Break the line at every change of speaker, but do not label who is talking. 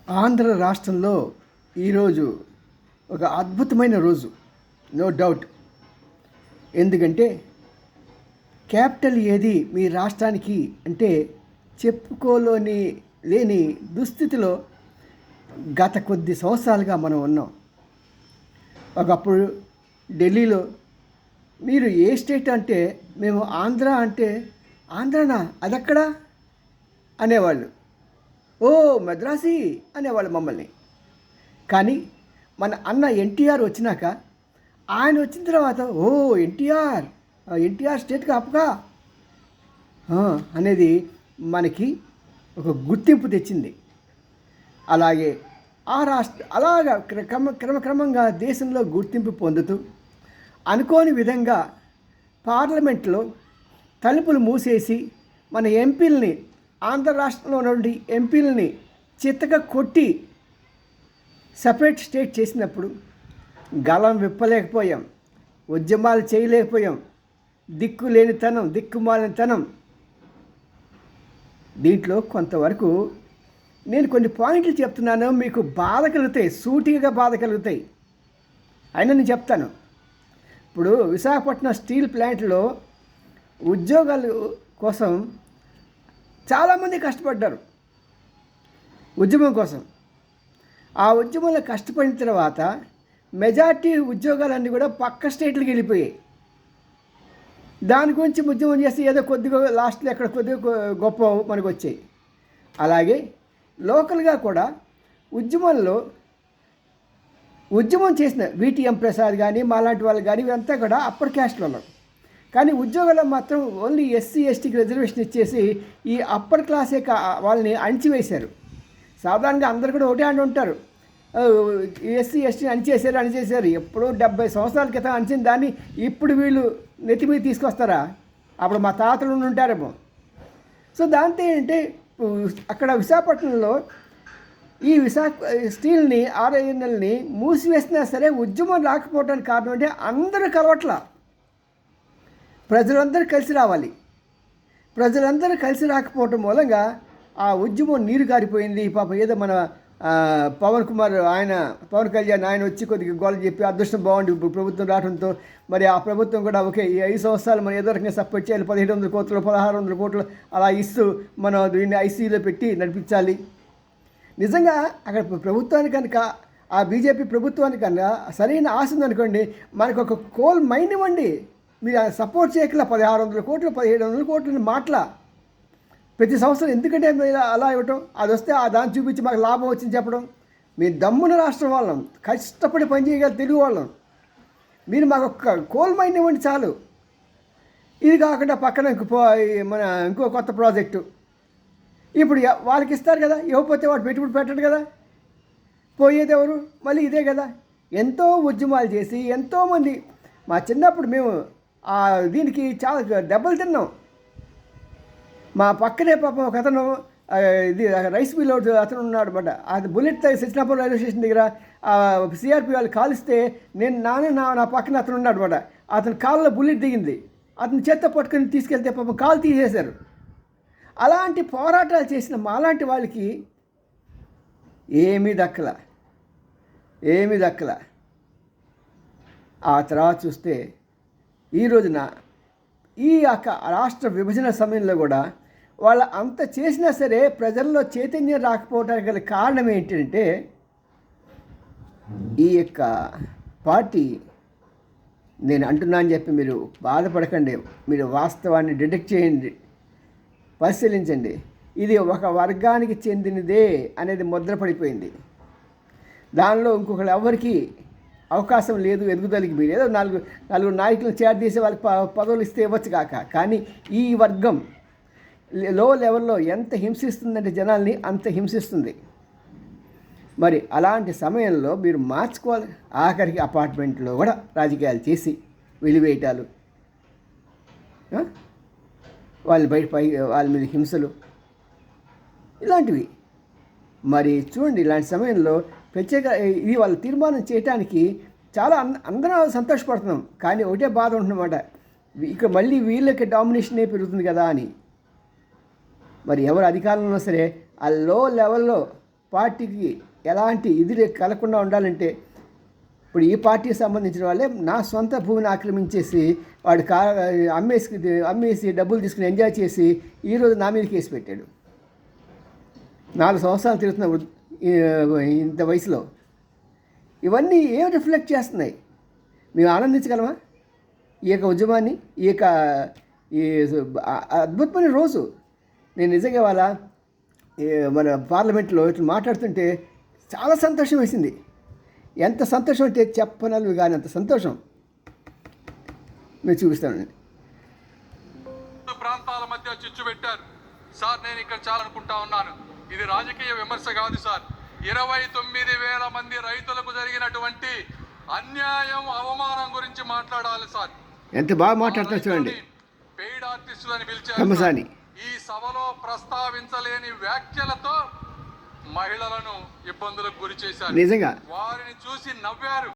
ఆంధ్ర రాష్ట్రంలో ఈరోజు ఒక అద్భుతమైన రోజు, నో డౌట్. ఎందుకంటే క్యాపిటల్ ఏది మీ రాష్ట్రానికి అంటే చెప్పుకోలేని లేని దుస్థితిలో గత కొద్ది సంవత్సరాలుగా మనం ఉన్నాం. ఒకప్పుడు ఢిల్లీలో మీరు ఏ స్టేట్ అంటే మేము ఆంధ్ర అంటే ఆంధ్రనా అదెక్కడా అనేవాళ్ళు. ఓ మద్రాసి అనేవాళ్ళు మమ్మల్ని. కానీ మన అన్న ఎన్టీఆర్ వచ్చినాక ఆయన వచ్చిన తర్వాత ఓ ఎన్టీఆర్ ఎన్టీఆర్ స్టేట్గా అప్పగా అనేది మనకి ఒక గుర్తింపు తెచ్చింది. అలాగే ఆ రాష్ట్ర అలాగా క్రమక్రమంగా దేశంలో గుర్తింపు పొందుతూ అనుకోని విధంగా పార్లమెంట్లో తలుపులు మూసేసి మన ఎంపీలని ఆంధ్ర రాష్ట్రంలో ఉన్నటువంటి ఎంపీలని చిత్తగా కొట్టి సపరేట్ స్టేట్ చేసినప్పుడు గలం విప్పలేకపోయాం, ఉద్యమాలు చేయలేకపోయాం, దిక్కుమాలినతనం. దీంట్లో కొంతవరకు నేను కొన్ని పాయింట్లు చెప్తున్నాను, మీకు బాధ కలుగుతాయి, సూటిగా బాధ కలుగుతాయి. అయినా నేను చెప్తాను. ఇప్పుడు విశాఖపట్నం స్టీల్ ప్లాంట్లో ఉద్యోగాల కోసం చాలామంది కష్టపడ్డారు ఉద్యమం కోసం. ఆ ఉద్యమంలో కష్టపడిన తర్వాత మెజార్టీ ఉద్యోగాలన్నీ కూడా పక్క స్టేట్లకు వెళ్ళిపోయాయి. దాని గురించి ఉద్యమం చేస్తే ఏదో కొద్దిగా లాస్ట్లో ఎక్కడ కొద్దిగా గొప్ప మనకు వచ్చాయి. అలాగే లోకల్గా కూడా ఉద్యమం చేసిన వీటీఎం ప్రసాద్ కానీ మాలాంటి వాళ్ళు కానీ ఇవంతా కూడా అప్పర్ క్యాస్ట్లో ఉన్నారు. కానీ ఉద్యోగాల్లో మాత్రం ఓన్లీ ఎస్సీ ఎస్టీకి రిజర్వేషన్ ఇచ్చేసి ఈ అప్పర్ క్లాసే వాళ్ళని అణిచివేశారు. సాధారణంగా అందరు కూడా ఒకటే అంటూ ఉంటారు, ఎస్సీ ఎస్టీని అణిచేశారు. ఎప్పుడో 70 సంవత్సరాల క్రితం అణిచిన దాన్ని ఇప్పుడు వీళ్ళు నెత్తి మీద తీసుకొస్తారా? అప్పుడు మా తాతలు ఉంటారేమో. సో దాంతో ఏంటంటే అక్కడ విశాఖపట్నంలో ఈ స్టీల్ని ఆర్ఐఎన్ఎల్ని మూసివేసినా సరే ఉద్యమం రాకపోవడానికి కారణం అంటే అందరూ కలవట్ల. ప్రజలందరూ కలిసి రావాలి. ప్రజలందరూ కలిసి రాకపోవటం మూలంగా ఆ ఉద్యమం నీరు కారిపోయింది. పాప ఏదో మన పవన్ కళ్యాణ్ ఆయన వచ్చి కొద్దిగా గోల చెప్పి అదృష్టం బాగుండి ప్రభుత్వం రావడంతో మరి ఆ ప్రభుత్వం కూడా ఓకే ఈ 5 సంవత్సరాలు మనం ఏదో రకంగా సపోర్ట్ చేయాలి, 1700 కోట్లు 1600 కోట్లు అలా ఇస్తూ మనం దీన్ని ఐసీయూలో పెట్టి నడిపించాలి. నిజంగా అక్కడ ప్రభుత్వానికి కనుక ఆ బీజేపీ ప్రభుత్వానికి కనుక సరైన ఆశ ఉందనుకోండి, మనకు ఒక కోల్ మైన్ ఇవ్వండి, మీరు సపోర్ట్ చేయకలా 1600 కోట్లు 1700 కోట్లు మాటల ప్రతి సంవత్సరం ఎందుకంటే అలా ఇవ్వటం, అది వస్తే ఆ దాన్ని చూపించి మాకు లాభం వచ్చింది చెప్పడం. మేము దమ్మున రాష్ట్రం వాళ్ళం, కష్టపడి పనిచేయగల తెలుగు వాళ్ళం, మీరు మాకు ఒక్క కోల్ మైన్ ఇవ్వండి చాలు. ఇది కాకుండా పక్కన ఇంకో కొత్త ప్రాజెక్టు ఇప్పుడు వాళ్ళకి ఇస్తారు కదా, ఇవ్వకపోతే వాడు పెట్టుబడి పెట్టడు కదా, పోయేది ఎవరు? మళ్ళీ ఇదే కదా. ఎంతో ఉద్యమాలు చేసి ఎంతోమంది మా చిన్నప్పుడు మేము దీనికి చాలా దెబ్బలు తిన్నాం. మా పక్కనే పాపం ఒక అతను ఇది రైస్ మిల్ అతను ఉన్నాడు అనమాట. అది బుల్లెట్ సచినాపురం రైల్వే స్టేషన్ దగ్గర సిఆర్పి వాళ్ళు కాలిస్తే నా పక్కన అతను ఉన్నాడు అనమాట. అతని కాళ్ళలో బుల్లెట్ దిగింది, అతని చేత్తో పట్టుకొని తీసుకెళ్తే పాపం కాలు తీసేశారు. అలాంటి పోరాటాలు చేసిన మాలాంటి వాళ్ళకి ఏమీ దక్కల. ఆ తర్వాత చూస్తే ఈ రోజున ఈ రాష్ట్ర విభజన సమయంలో కూడా వాళ్ళు అంత చేసినా సరే ప్రజల్లో చైతన్యం రాకపోవడానికి గల కారణం ఏంటంటే ఈ యొక్క పార్టీ, నేను అంటున్నాను చెప్పి మీరు బాధపడకండి, మీరు వాస్తవాన్ని డిటెక్ట్ చేయండి, పరిశీలించండి. ఇది ఒక వర్గానికి చెందినదే అనేది ముద్రపడిపోయింది. దానిలో ఇంకొకరు ఎవరికి అవకాశం లేదు ఎదుగుదలకి. మీరు ఏదో నలుగురు నాయకులను చేరదీసే వాళ్ళకి పదవులు ఇస్తే ఇవ్వచ్చు కాక, కానీ ఈ వర్గం లో లెవెల్లో ఎంత హింసిస్తుందంటే జనాల్ని అంత హింసిస్తుంది. మరి అలాంటి సమయంలో మీరు మార్చుకోవాలి. ఆఖరికి అపార్ట్మెంట్లో కూడా రాజకీయాలు చేసి వెలివేయటాలు, వాళ్ళ మీద హింసలు ఇలాంటివి. మరి చూడండి, ఇలాంటి సమయంలో ప్రత్యేక ఇది వాళ్ళ తీర్మానం చేయటానికి చాలా అందరం సంతోషపడుతున్నాం. కానీ ఒకటే బాధ ఉంటుందన్నమాట, ఇక మళ్ళీ వీళ్ళకి డామినేషనే పెరుగుతుంది కదా అని. మరి ఎవరు అధికారంలో ఉన్నా సరే ఆ లో లెవెల్లో పార్టీకి ఎలాంటి ఇది కలగకుండా ఉండాలంటే ఇప్పుడు ఈ పార్టీకి సంబంధించిన వాళ్ళే నా సొంత భూమిని ఆక్రమించేసి వాడు అమ్మేసి డబ్బులు తీసుకుని ఎంజాయ్ చేసి ఈరోజు నా మీద కేసు పెట్టాడు. 4 సంవత్సరాలు తిరుగుతున్న ఇంత వయసులో ఇవన్నీ ఏం రిఫ్లెక్ట్ చేస్తున్నాయి? మేము ఆనందించగలమా ఈ యొక్క ఉద్యమాన్ని? ఈ అద్భుతమైన రోజు. నేను నిజంగా వాళ్ళ మన పార్లమెంట్లో ఇట్లా మాట్లాడుతుంటే చాలా సంతోషం వేసింది. ఎంత సంతోషం అంటే చెప్పనలు కానీ అంత సంతోషం. మీరు చూపిస్తానండి.
ప్రాంతాల మధ్య చిచ్చు పెట్టారు సార్. నేను ఇక్కడ చాలా అనుకుంటా ఉన్నాను, ఇది రాజకీయ విమర్శ కాదు సార్. 29,000 మంది రైతులకు జరిగినటువంటి అన్యాయం, అవమానం గురించి మాట్లాడాలి సార్.
ఎంత బాగా మాట్లాడుతున్నా చూడండి.
పెయిడ్ ఆర్టిస్టులని పిలిచారు. ఈ సభలో ప్రస్తావించలేని వ్యాఖ్యలతో మహిళలను ఇబ్బందులకు గురి చేశారు.
నిజంగా
వారిని చూసి నవ్వారు.